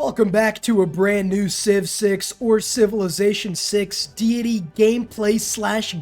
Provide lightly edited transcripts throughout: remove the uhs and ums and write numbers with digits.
Welcome back to a brand new Civ 6 or Civilization 6 deity gameplay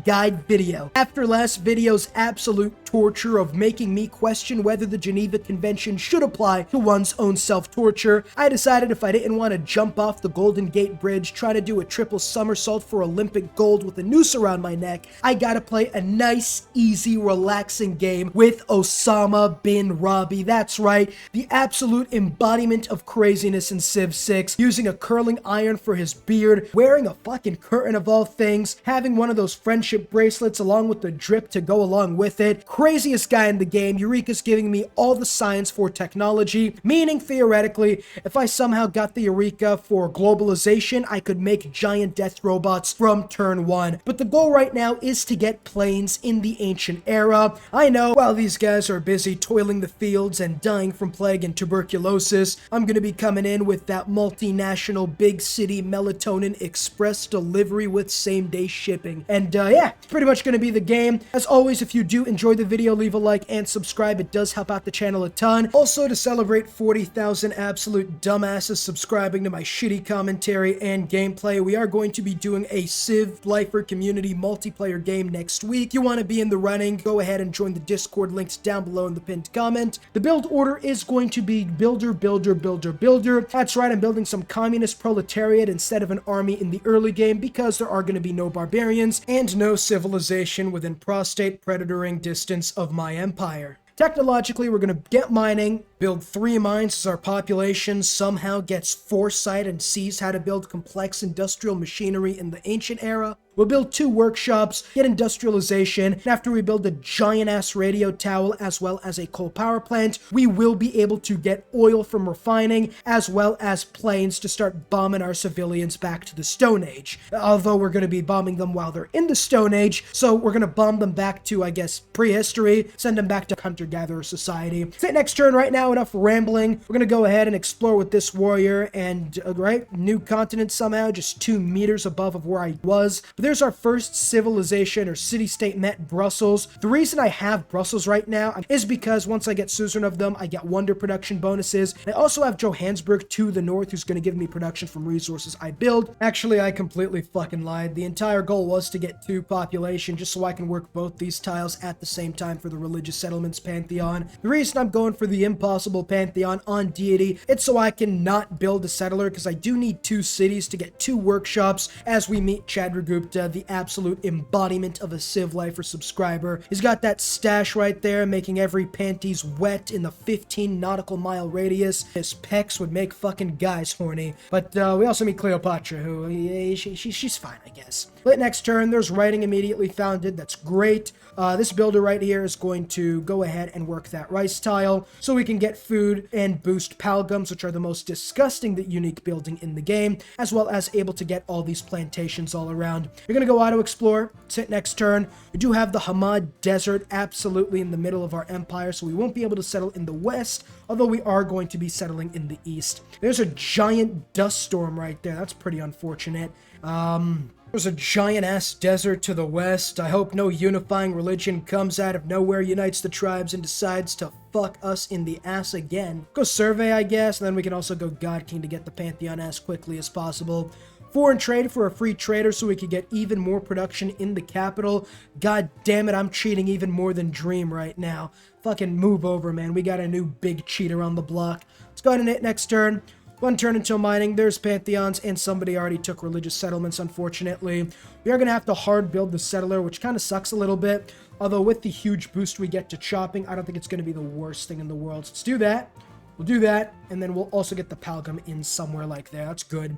/ guide video. After last video's absolute torture of making me question whether the Geneva Convention should apply to one's own self-torture, I decided if I didn't want to jump off the Golden Gate Bridge, try to do a triple somersault for Olympic gold with a noose around my neck, I gotta play a nice, easy, relaxing game with Osama bin Rabi. That's right, the absolute embodiment of craziness in Civ 6, using a curling iron for his beard, wearing a fucking curtain of all things, having one of those friendship bracelets along with the drip to go along with it. Craziest guy in the game. Eureka's giving me all the science for technology, meaning theoretically, if I somehow got the Eureka for globalization, I could make giant death robots from turn 1. But the goal right now is to get planes in the ancient era. I know, while these guys are busy toiling the fields and dying from plague and tuberculosis, I'm gonna be coming in with that multinational big city melatonin express delivery with same-day shipping. And yeah, it's pretty much gonna be the game. As always, if you do enjoy the video, leave a like and subscribe. It does help out the channel a ton. Also, to celebrate 40,000 absolute dumbasses subscribing to my shitty commentary and gameplay, we are going to be doing a Thecivlifer community multiplayer game next week. If you want to be in the running, go ahead and join the Discord links down below in the pinned comment. The build order is going to be builder, builder, builder, builder. That's right, I'm building some communist proletariat instead of an army in the early game because there are going to be no barbarians and no civilization within prostate predatoring distance of my empire. Technologically, we're going to get mining, build 3 mines as our population somehow gets foresight and sees how to build complex industrial machinery in the ancient era. We'll build 2 workshops, get industrialization, and after we build a giant-ass radio tower as well as a coal power plant, we will be able to get oil from refining as well as planes to start bombing our civilians back to the Stone Age. Although we're going to be bombing them while they're in the Stone Age, so we're going to bomb them back to, I guess, prehistory, send them back to hunter-gatherer society. That's it, next turn right now, enough rambling. We're going to go ahead and explore with this warrior and, right, new continent somehow, just 2 meters above of where I was. But there's our first civilization or city-state met, Brussels. The reason I have Brussels right now is because once I get suzerain of them, I get wonder production bonuses. I also have Johannesburg to the north, who's going to give me production from resources I build. Actually, I completely fucking lied. The entire goal was to get 2 population just so I can work both these tiles at the same time for the religious settlements Pantheon. The reason I'm going for the impossible Pantheon on deity, it's so I can not build a settler because I do need 2 cities to get 2 workshops as we meet Chandragupta, the absolute embodiment of a Thecivlifer subscriber. He's got that stash right there, making every panties wet in the 15 nautical mile radius. His pecs would make fucking guys horny. But we also meet Cleopatra, who, she's fine, I guess. But next turn, there's writing immediately founded. That's great. This builder right here is going to go ahead and work that rice tile so we can get food and boost palgums, which are the most disgusting unique building in the game, as well as able to get all these plantations all around. You're going to go auto explore. Sit next turn. We do have the Hamad Desert absolutely in the middle of our empire, so we won't be able to settle in the west, although we are going to be settling in the east. There's a giant dust storm right there. That's pretty unfortunate. There's a giant-ass desert to the west. I hope no unifying religion comes out of nowhere, unites the tribes, and decides to fuck us in the ass again. Go survey, I guess, and then we can also go God King to get the Pantheon as quickly as possible. Foreign trade for a free trader so we could get even more production in the capital. God damn it, I'm cheating even more than Dream right now. Fucking move over, man. We got a new big cheater on the block. Let's go ahead and hit next turn. 1 turn until mining. There's Pantheons, and somebody already took religious settlements, unfortunately. We are going to have to hard build the settler, which kind of sucks a little bit. Although with the huge boost we get to chopping, I don't think it's going to be the worst thing in the world. So let's do that. We'll do that, and then we'll also get the Palgum in somewhere like there. That's good.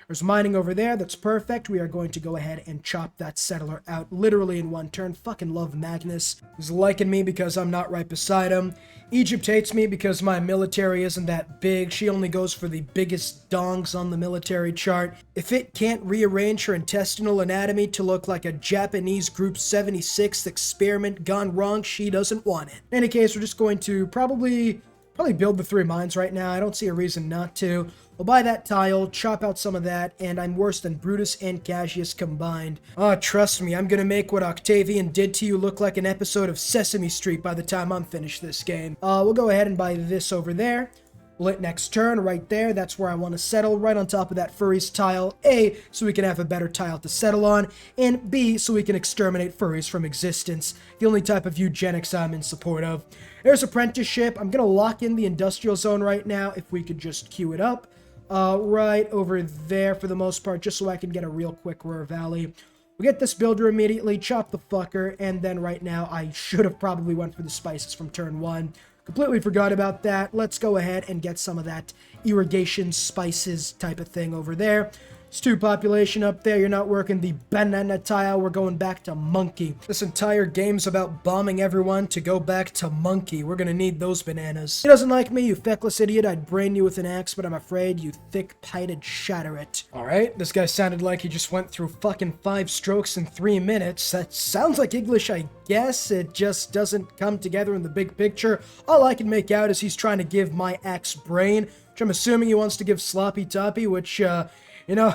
There's mining over there. That's perfect. We are going to go ahead and chop that settler out literally in 1 turn. Fucking love Magnus. He's liking me because I'm not right beside him. Egypt hates me because my military isn't that big. She only goes for the biggest dongs on the military chart. If it can't rearrange her intestinal anatomy to look like a Japanese Group 76 experiment gone wrong, she doesn't want it. In any case, we're just going to probably build the 3 mines right now. I don't see a reason not to. We'll buy that tile, chop out some of that, and I'm worse than Brutus and Cassius combined. Trust me, I'm gonna make what Octavian did to you look like an episode of Sesame Street by the time I'm finished this game. We'll go ahead and buy this over there. We'll hit next turn right there. That's where I want to settle, right on top of that furries tile. A, so we can have a better tile to settle on, and B, so we can exterminate furries from existence. The only type of eugenics I'm in support of. There's apprenticeship. I'm going to lock in the industrial zone right now, if we could just queue it up. Right over there for the most part, just so I can get a real quick Ruhr Valley. We get this builder immediately, chop the fucker, and then right now I should have probably went for the spices from turn 1. Completely forgot about that. Let's go ahead and get some of that irrigation spices type of thing over there. It's 2 population up there. You're not working the banana tile. We're going back to monkey. This entire game's about bombing everyone to go back to monkey. We're gonna need those bananas. He doesn't like me, you feckless idiot. I'd brain you with an axe, but I'm afraid you thick-pited shatter it. Alright, this guy sounded like he just went through fucking 5 strokes in 3 minutes. That sounds like English, I guess. It just doesn't come together in the big picture. All I can make out is he's trying to give my axe brain, which I'm assuming he wants to give sloppy toppy, which, you know,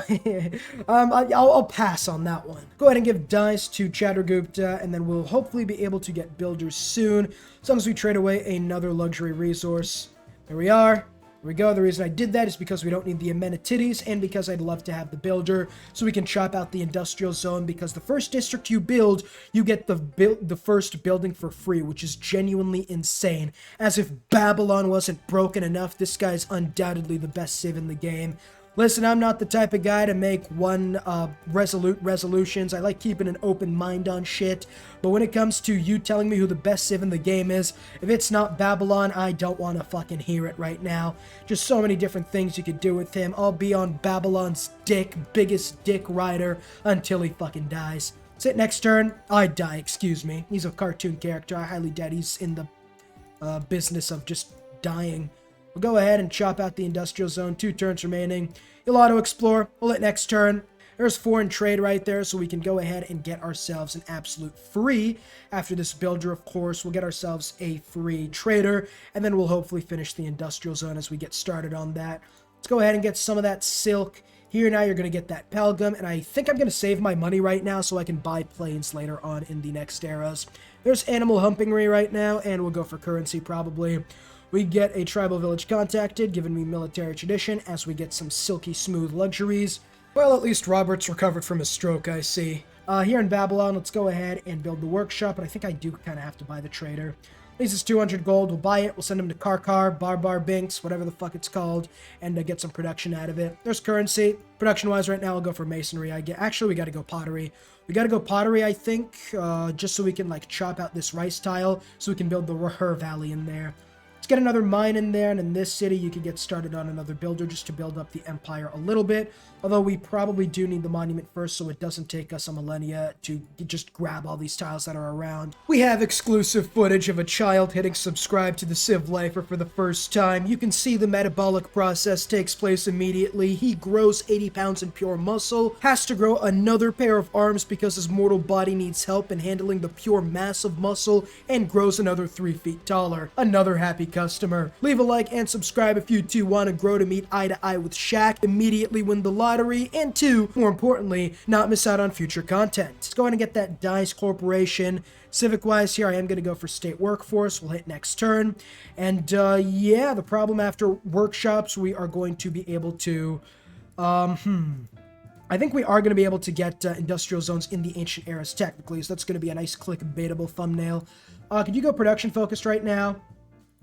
I'll pass on that one. Go ahead and give dice to Chadragupta, and then we'll hopefully be able to get builders soon, as long as we trade away another luxury resource. There we are. There we go. The reason I did that is because we don't need the amenities, and because I'd love to have the builder, so we can chop out the industrial zone, because the first district you build, you get the first building for free, which is genuinely insane. As if Babylon wasn't broken enough, this guy's undoubtedly the best civ in the game. Listen, I'm not the type of guy to make resolute resolutions. I like keeping an open mind on shit. But when it comes to you telling me who the best civ in the game is, if it's not Babylon, I don't want to fucking hear it right now. Just so many different things you could do with him. I'll be on Babylon's biggest dick rider, until he fucking dies. Sit next turn. I die, excuse me. He's a cartoon character. I highly doubt he's in the business of just dying. We'll go ahead and chop out the industrial zone. 2 turns remaining. You'll auto-explore. We'll hit next turn. There's foreign trade right there, so we can go ahead and get ourselves an absolute free. After this builder, of course, we'll get ourselves a free trader, and then we'll hopefully finish the industrial zone as we get started on that. Let's go ahead and get some of that silk. Here now you're going to get that Pelgum, and I think I'm going to save my money right now so I can buy planes later on in the next eras. There's animal humpingry right now, and we'll go for currency probably. We get a tribal village contacted, giving me military tradition, as we get some silky smooth luxuries. Well, at least Robert's recovered from his stroke, I see. Here in Babylon, let's go ahead and build the workshop, but I think I do kind of have to buy the trader. This is 200 gold. We'll buy it. We'll send him to Karkar, Barbar Binks, whatever the fuck it's called, and get some production out of it. There's currency. Production-wise, right now, I'll go for masonry. Actually, we got to go pottery. We got to go pottery, I think, just so we can, like, chop out this rice tile, so we can build the Ruhr Valley in there. Let's get another mine in there, and in this city, you can get started on another builder just to build up the empire a little bit. Although we probably do need the monument first, so it doesn't take us a millennia to just grab all these tiles that are around. We have exclusive footage of a child hitting subscribe to the Thecivlifer for the first time. You can see the metabolic process takes place immediately. He grows 80 pounds in pure muscle, has to grow another pair of arms because his mortal body needs help in handling the pure mass of muscle, and grows another 3 feet taller. Another happy customer. Leave a like and subscribe if you too want to grow to meet eye to eye with Shaq, immediately win the lottery, and 2, more importantly, not miss out on future content. Let's go ahead and get that Dice Corporation. Civic-wise here, I am going to go for state workforce. We'll hit next turn. And yeah, the problem after workshops, we are going to be able to, I think we are going to be able to get industrial zones in the ancient eras technically, so that's going to be a nice clickbaitable thumbnail. Could you go production focused right now?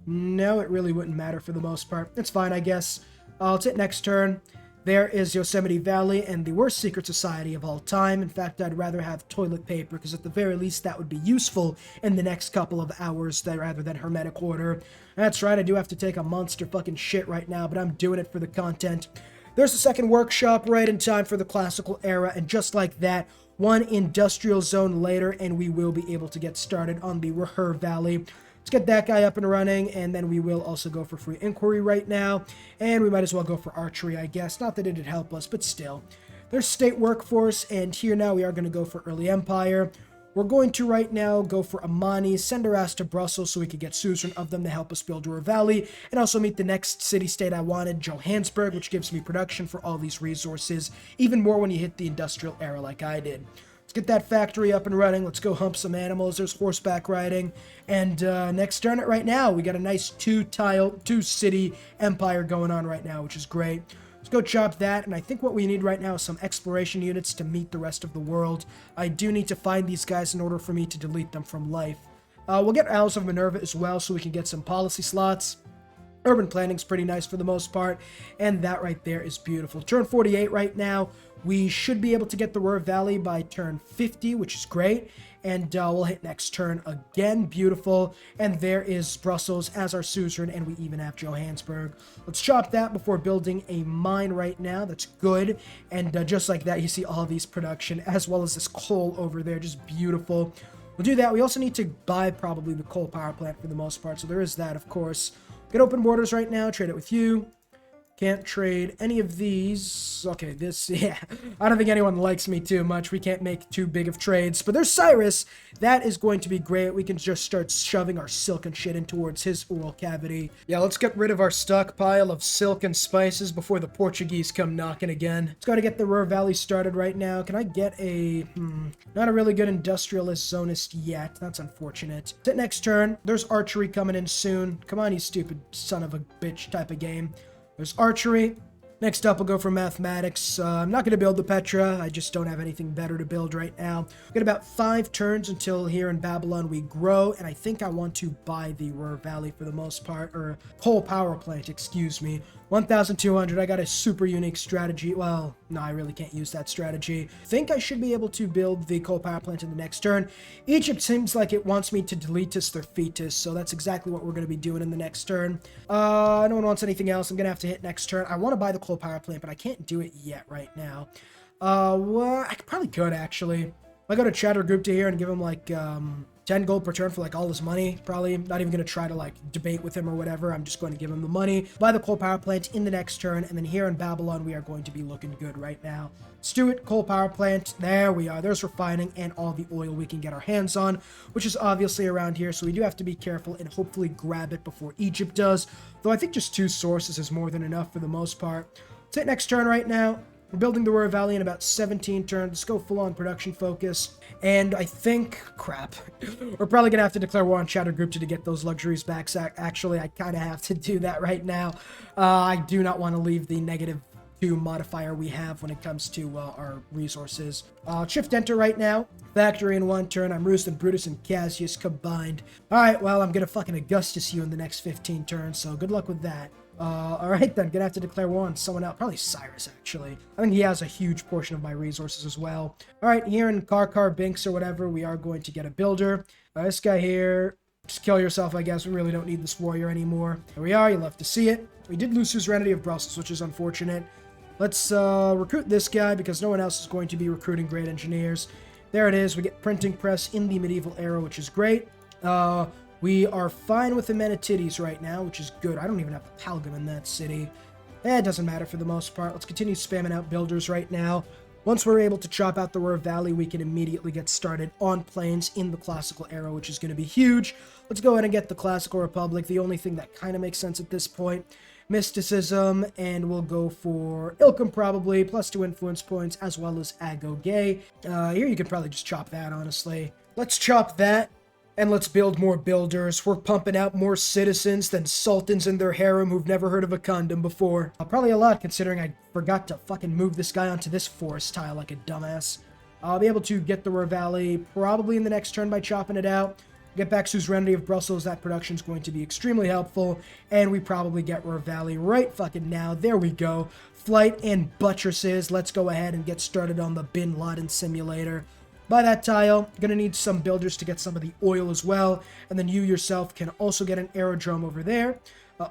No, it really wouldn't matter for the most part. It's fine, I guess. Let's hit next turn. There is Yosemite Valley and the worst secret society of all time. In fact, I'd rather have toilet paper, because at the very least that would be useful in the next couple of hours rather than hermetic order. That's right, I do have to take a monster fucking shit right now, but I'm doing it for the content. There's the second workshop right in time for the classical era, and just like that, 1 industrial zone later, and we will be able to get started on the Ruhr Valley. Let's get that guy up and running, and then we will also go for free inquiry right now, and we might as well go for archery, I guess. Not that it'd help us, but still. There's state workforce, and here now we are going to go for early empire. We're going to right now go for Amani, send our ass to Brussels so we could get suzerain of them to help us build Ruhr Valley, and also meet the next city-state I wanted, Johannesburg, which gives me production for all these resources, even more when you hit the industrial era like I did. Let's get that factory up and running. Let's go hump some animals. There's horseback riding. And next turn it right now, we got a nice two-city empire going on right now, which is great. Let's go chop that, and I think what we need right now is some exploration units to meet the rest of the world. I do need to find these guys in order for me to delete them from life. We'll get Owls of Minerva as well, so we can get some policy slots. Urban planning's pretty nice for the most part, and that right there is beautiful. Turn 48 right now. We should be able to get the Ruhr Valley by turn 50, which is great. And we'll hit next turn again. Beautiful. And there is Brussels as our suzerain, and we even have Johannesburg. Let's chop that before building a mine right now. That's good. And just like that, you see all these production, as well as this coal over there. Just beautiful. We'll do that. We also need to buy probably the coal power plant for the most part, so there is that, of course. Get open borders right now. Trade it with you. Can't trade any of these. Okay, yeah. I don't think anyone likes me too much. We can't make too big of trades. But there's Cyrus. That is going to be great. We can just start shoving our silk and shit in towards his oral cavity. Yeah, let's get rid of our stockpile of silk and spices before the Portuguese come knocking again. Let's go to get the Ruhr Valley started right now. Can I get a... not a really good industrialist zonist yet. That's unfortunate. Hit next turn. There's archery coming in soon. Come on, you stupid son of a bitch type of game. There's archery. Next up, we'll go for mathematics. I'm not going to build the Petra. I just don't have anything better to build right now. We've got about 5 turns until here in Babylon we grow, and I think I want to buy the Ruhr Valley for the most part, or coal power plant, excuse me. 1,200. I got a super unique strategy. Well, no, I really can't use that strategy. I think I should be able to build the coal power plant in the next turn. Egypt seems like it wants me to deletus their fetus, so that's exactly what we're going to be doing in the next turn. No one wants anything else. I'm going to have to hit next turn. I want to buy the coal power plant, but I can't do it yet right now. Well, I probably could, actually. I go to Chatter Group to here and give him, like, 10 gold per turn for, like, all his money. Probably not even going to try to, like, debate with him or whatever. I'm just going to give him the money. Buy the coal power plant in the next turn, and then here in Babylon, we are going to be looking good right now. Let's do it. Coal power plant. There we are. There's refining and all the oil we can get our hands on, which is obviously around here, so we do have to be careful and hopefully grab it before Egypt does. Though I think just 2 sources is more than enough for the most part. Let's hit next turn right now. We're building the Ruhr Valley in about 17 turns. Let's go full-on production focus. And I think... crap. We're probably going to have to declare war on Chatter Group to get those luxuries back. Actually, I kind of have to do that right now. I do not want to leave the -2 modifier we have when it comes to our resources. Shift enter right now. Factory in 1 turn. I'm Rus and Brutus and Cassius combined. Alright, well, I'm going to fucking Augustus you in the next 15 turns, so good luck with that. Alright then, gonna have to declare war on someone else. Probably Cyrus, actually. I think he has a huge portion of my resources as well. Alright, here in Karkar, Binks, or whatever, we are going to get a builder. This guy here, just kill yourself, I guess. We really don't need this warrior anymore. There we are, you'll have to see it. We did lose suzerainty of Brussels, which is unfortunate. Let's recruit this guy, because no one else is going to be recruiting great engineers. There it is, we get printing press in the medieval era, which is great. We are fine with the Menetides right now, which is good. I don't even have a Palgum in that city. It doesn't matter for the most part. Let's continue spamming out builders right now. Once we're able to chop out the Ruhr Valley, we can immediately get started on planes in the Classical era, which is going to be huge. Let's go ahead and get the Classical Republic, the only thing that kind of makes sense at this point. Mysticism, and we'll go for Ilkham probably, +2 influence points, as well as Agogay. Here you can probably just chop that, honestly. Let's chop that. And let's build more builders. We're pumping out more citizens than sultans in their harem who've never heard of a condom before. Probably a lot, considering I forgot to fucking move this guy onto this forest tile like a dumbass. I'll be able to get the Ruhr Valley probably in the next turn by chopping it out. Get back suzerainty of Brussels. That production's going to be extremely helpful. And we probably get Ruhr Valley right fucking now. There we go. Flight and buttresses. Let's go ahead and get started on the Bin Laden simulator. Buy that tile. Gonna need some builders to get some of the oil as well. And then you yourself can also get an aerodrome over there.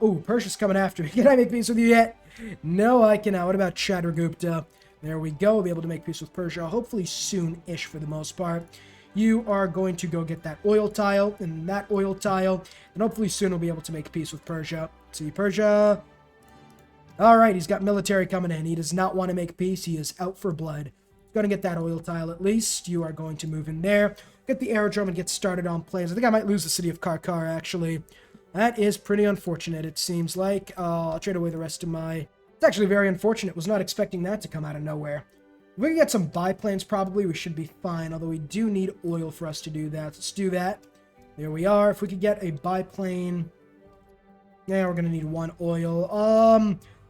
Oh, Persia's coming after me. Can I make peace with you yet? No, I cannot. What about Chandragupta? There we go. We'll be able to make peace with Persia. Hopefully soon-ish for the most part. You are going to go get that oil tile and that oil tile. And hopefully soon we'll be able to make peace with Persia. See, Persia. Alright, he's got military coming in. He does not want to make peace. He is out for blood. Going to get that oil tile at least. You are going to move in there. Get the aerodrome and get started on planes. I think I might lose the city of Karkar, actually. That is pretty unfortunate, it seems like. I'll trade away the rest of my... It's actually very unfortunate. Was not expecting that to come out of nowhere. If we can get some biplanes, probably we should be fine, although we do need oil for us to do that. Let's do that. There we are. If we could get a biplane... Yeah, we're going to need 1 oil.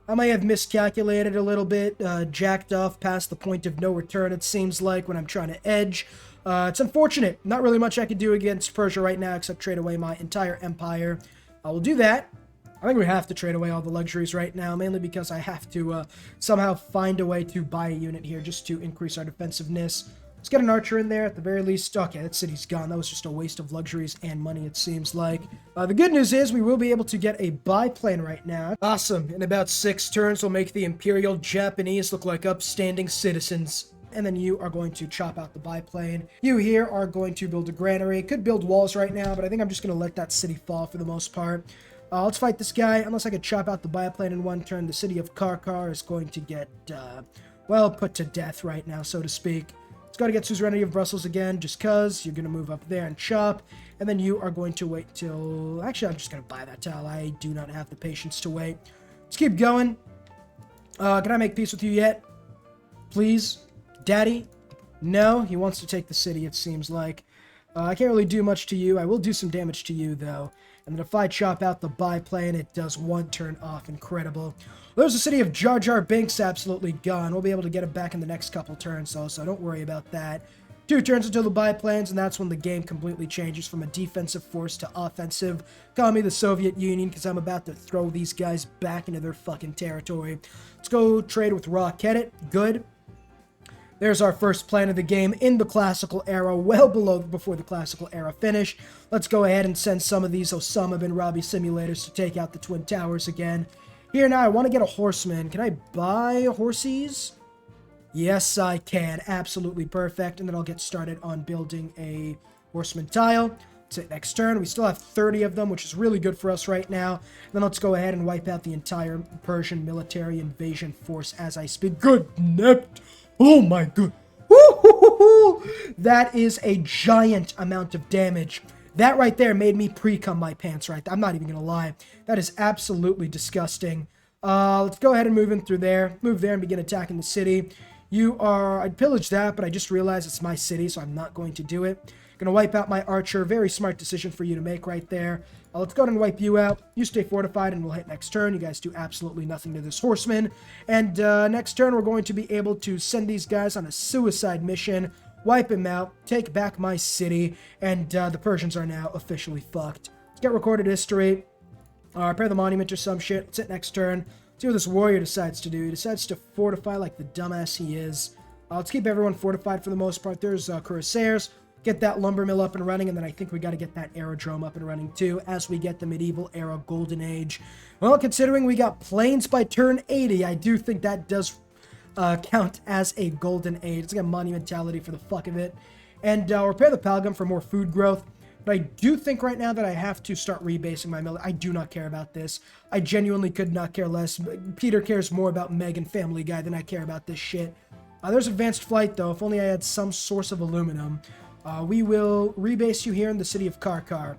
I may have miscalculated a little bit, jacked off past the point of no return, it seems like, when I'm trying to edge. It's unfortunate. Not really much I can do against Persia right now except trade away my entire empire. I will do that. I think we have to trade away all the luxuries right now, mainly because I have to somehow find a way to buy a unit here just to increase our defensiveness. Let's get an archer in there at the very least. Okay, that city's gone. That was just a waste of luxuries and money, it seems like. The good news is we will be able to get a biplane right now. Awesome. In about 6 turns, we'll make the Imperial Japanese look like upstanding citizens. And then you are going to chop out the biplane. You here are going to build a granary. Could build walls right now, but I think I'm just going to let that city fall for the most part. Let's fight this guy. Unless I could chop out the biplane in 1 turn, the city of Karkar is going to get, well, put to death right now, so to speak. Let's go to get suzerainty of Brussels again, just cuz. You're going to move up there and chop. And then you are going to wait till... Actually, I'm just going to buy that tile. I do not have the patience to wait. Let's keep going. Can I make peace with you yet? Please? Daddy? No, he wants to take the city, it seems like. I can't really do much to you. I will do some damage to you, though. And then if I chop out the biplane, it does 1 turn off. Incredible. There's the city of Jar Jar Binks absolutely gone. We'll be able to get it back in the next couple turns, though, so don't worry about that. 2 turns until the biplanes, and that's when the game completely changes from a defensive force to offensive. Call me the Soviet Union, because I'm about to throw these guys back into their fucking territory. Let's go trade with Rocket. Good. There's our first plan of the game in the classical era, well before the classical era finished. Let's go ahead and send some of these Osama bin Rabi simulators to take out the Twin Towers again. Here now, I want to get a horseman. Can I buy horses? Yes, I can. Absolutely perfect. And then I'll get started on building a horseman tile. That's it, next turn. We still have 30 of them, which is really good for us right now. And then let's go ahead and wipe out the entire Persian military invasion force as I speak. Good night. Oh my god. That is a giant amount of damage. That right there made me pre-cum my pants right there. I'm not even gonna lie. That is absolutely disgusting. Let's go ahead and move in through there. Move there and begin attacking the city. I'd pillage that, but I just realized it's my city, so I'm not going to do it. Gonna wipe out my archer. Very smart decision for you to make right there. Let's go ahead and wipe you out. You stay fortified and we'll hit next turn. You guys do absolutely nothing to this horseman. And next turn we're going to be able to send these guys on a suicide mission, wipe him out, take back my city, and the Persians are now officially fucked. Let's get recorded history. Repair the monument or some shit. Let's hit next turn. See what this warrior decides to do. He decides to fortify like the dumbass he is. Let's keep everyone fortified for the most part. There's cuirassiers. Get that lumber mill up and running, and then I think we got to get that aerodrome up and running too as we get the medieval era golden age. Well, considering we got planes by turn 80, I do think that does count as a golden age. It's like a monumentality for the fuck of it. And repair the Palgum for more food growth. But I do think right now that I have to start rebasing my military. I do not care about this. I genuinely could not care less. Peter cares more about Meg and Family Guy than I care about this shit. There's advanced flight, though. If only I had some source of aluminum. We will rebase you here in the city of Karkar.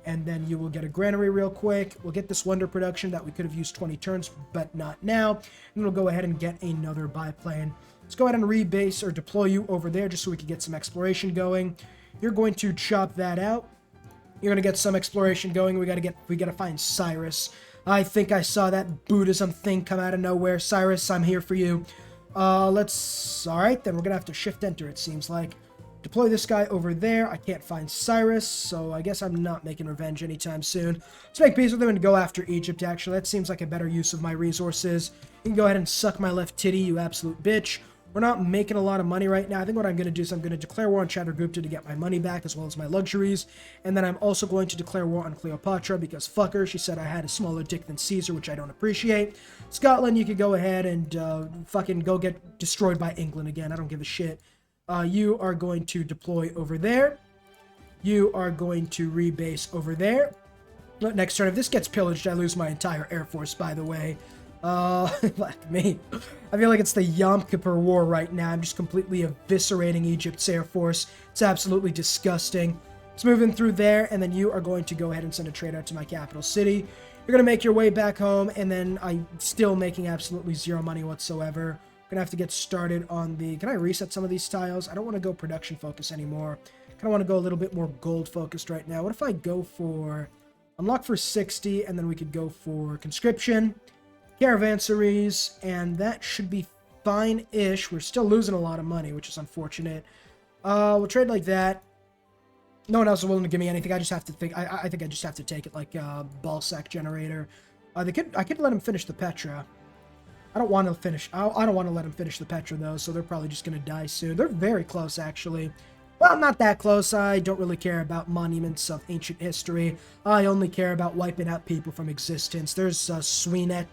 And then you will get a granary real quick. We'll get this wonder production that we could have used 20 turns, but not now. And we'll go ahead and get another biplane. Let's go ahead and rebase or deploy you over there just so we can get some exploration going. You're going to chop that out. You're going to get some exploration going. We got to find Cyrus. I think I saw that Buddhism thing come out of nowhere. Cyrus, I'm here for you. All right, then we're going to have to shift enter, it seems like. Deploy this guy over there. I can't find Cyrus, so I guess I'm not making revenge anytime soon. Let's make peace with him and go after Egypt, actually. That seems like a better use of my resources. You can go ahead and suck my left titty, you absolute bitch. We're not making a lot of money right now. I think what I'm going to do is I'm going to declare war on Chandragupta to get my money back as well as my luxuries. And then I'm also going to declare war on Cleopatra because fuck her. She said I had a smaller dick than Caesar, which I don't appreciate. Scotland, you could go ahead and fucking go get destroyed by England again. I don't give a shit. You are going to deploy over there. You are going to rebase over there. Next turn, if this gets pillaged, I lose my entire air force, by the way. Like me. I feel like it's the Yom Kippur War right now. I'm just completely eviscerating Egypt's air force. It's absolutely disgusting. Let's move in through there, and then you are going to go ahead and send a trade out to my capital city. You're going to make your way back home, and then I'm still making absolutely zero money whatsoever. Gonna have to get started on the... Can I reset some of these tiles? I don't want to go production focus anymore. Kind of want to go a little bit more gold focused right now. What if I go for... Unlock for 60, and then we could go for conscription, caravansaries, and that should be fine-ish. We're still losing a lot of money, which is unfortunate. We'll trade like that. No one else is willing to give me anything. I just have to think. I think I just have to take it like ball sack generator. I could let him finish the Petra. I don't want to finish. I don't want to let him finish the Petra though, so they're probably just gonna die soon. They're very close actually. Well, not that close. I don't really care about monuments of ancient history. I only care about wiping out people from existence. There's Sweenet,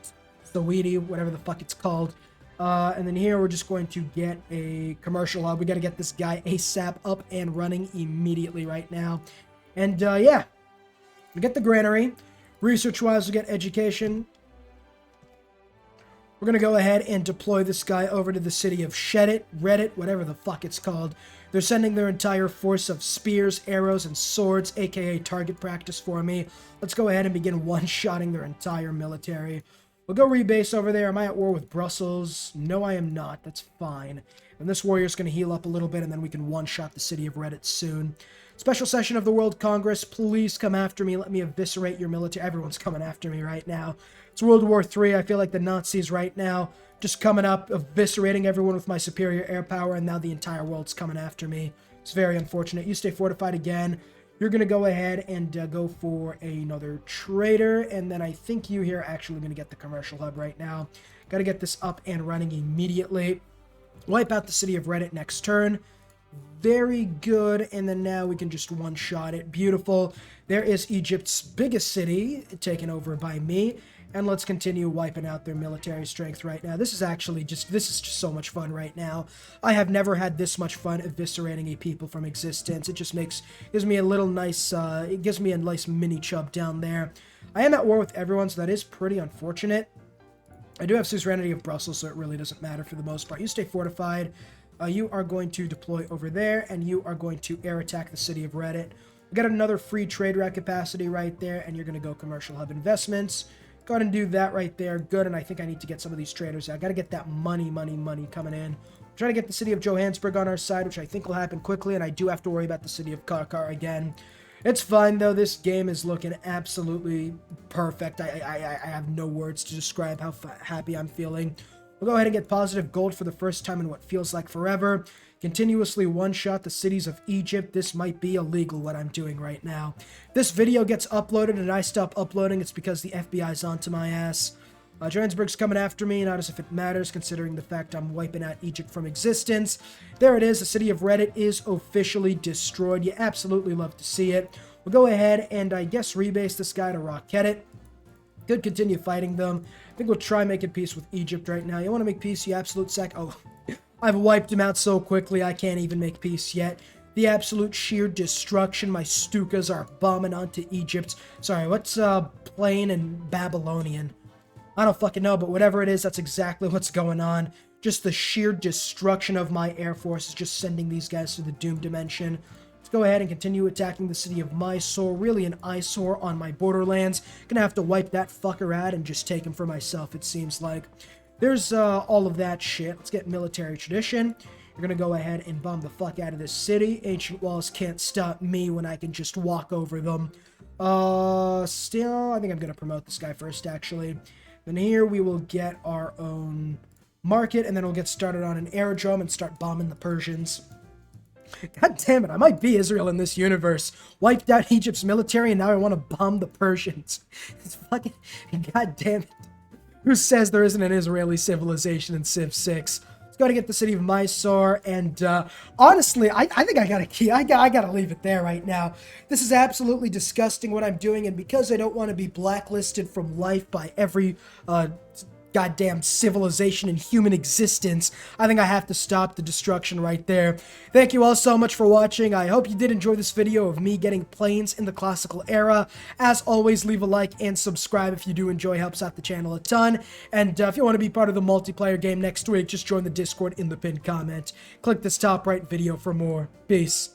Thewedy, whatever the fuck it's called. And then here we're just going to get a commercial hub. We got to get this guy ASAP up and running immediately right now. And yeah, we get the granary. Research-wise, we get education. We're going to go ahead and deploy this guy over to the city of Reddit, whatever the fuck it's called. They're sending their entire force of spears, arrows, and swords, aka target practice for me. Let's go ahead and begin one-shotting their entire military. We'll go rebase over there. Am I at war with Brussels? No, I am not. That's fine. And this warrior's going to heal up a little bit, and then we can one-shot the city of Reddit soon. Special session of the World Congress. Please come after me. Let me eviscerate your military. Everyone's coming after me right now. It's World War III. I feel like the Nazis right now just coming up, eviscerating everyone with my superior air power, and now the entire world's coming after me. It's very unfortunate. You stay fortified again. You're going to go ahead and go for another trader, and then I think you here are actually going to get the commercial hub right now. Got to get this up and running immediately. Wipe out the city of Reddit next turn. Very good, and then now we can just one-shot it. Beautiful. There is Egypt's biggest city taken over by me, and let's continue wiping out their military strength right now. This is just so much fun right now. I have never had this much fun eviscerating a people from existence. It just gives me a little nice, it gives me a nice mini chub down there. I am at war with everyone, so that is pretty unfortunate. I do have suzerainty of Brussels, so it really doesn't matter for the most part. You stay fortified. You are going to deploy over there, and you are going to air attack the city of Reddit. We got another free trade route capacity right there, and you're going to go commercial hub investments. Go ahead and do that right there. Good, and I think I need to get some of these traders. I got to get that money coming in. I'm trying to get the city of Johannesburg on our side, which I think will happen quickly, and I do have to worry about the city of Karkar again. It's fine, though. This game is looking absolutely perfect. I have no words to describe how happy I'm feeling. We'll go ahead and get positive gold for the first time in what feels like forever. Continuously one-shot the cities of Egypt. This might be illegal, what I'm doing right now. This video gets uploaded and I stop uploading. It's because the FBI's onto my ass. Johannesburg's coming after me, not as if it matters, considering the fact I'm wiping out Egypt from existence. There it is. The city of Reddit is officially destroyed. You absolutely love to see it. We'll go ahead and, I guess, rebase this guy to rocket it. Could continue fighting them. I think we'll try making peace with Egypt right now. You want to make peace, you absolute sack? Oh, I've wiped him out so quickly I can't even make peace yet. The absolute sheer destruction. My Stukas are bombing onto Egypt. Sorry, what's plain and Babylonian? I don't fucking know, but whatever it is, that's exactly what's going on. Just the sheer destruction of my air force is just sending these guys to the doom dimension. Let's go ahead and continue attacking the city of Mysore. Really an eyesore on my borderlands. Gonna have to wipe that fucker out and just take him for myself, it seems like. There's all of that shit. Let's get military tradition. You're gonna go ahead and bomb the fuck out of this city. Ancient walls can't stop me when I can just walk over them. Still, I think I'm gonna promote this guy first, actually. Then here we will get our own market, and then we'll get started on an aerodrome and start bombing the Persians. God damn it, I might be Israel in this universe. Wiped out Egypt's military, and now I want to bomb the Persians. It's fucking... God damn it. Who says there isn't an Israeli civilization in Civ 6? Let's go to get the city of Mysore, and honestly, I think I gotta leave it there right now. This is absolutely disgusting what I'm doing, and because I don't want to be blacklisted from life by every goddamn civilization in human existence, I think I have to stop the destruction right there. Thank you all so much for watching. I hope you did enjoy this video of me getting planes in the classical era. As always, leave a like and subscribe if you do enjoy. Helps out the channel a ton. And if you want to be part of the multiplayer game next week, just join the Discord in the pinned comment. Click this top right video for more. Peace.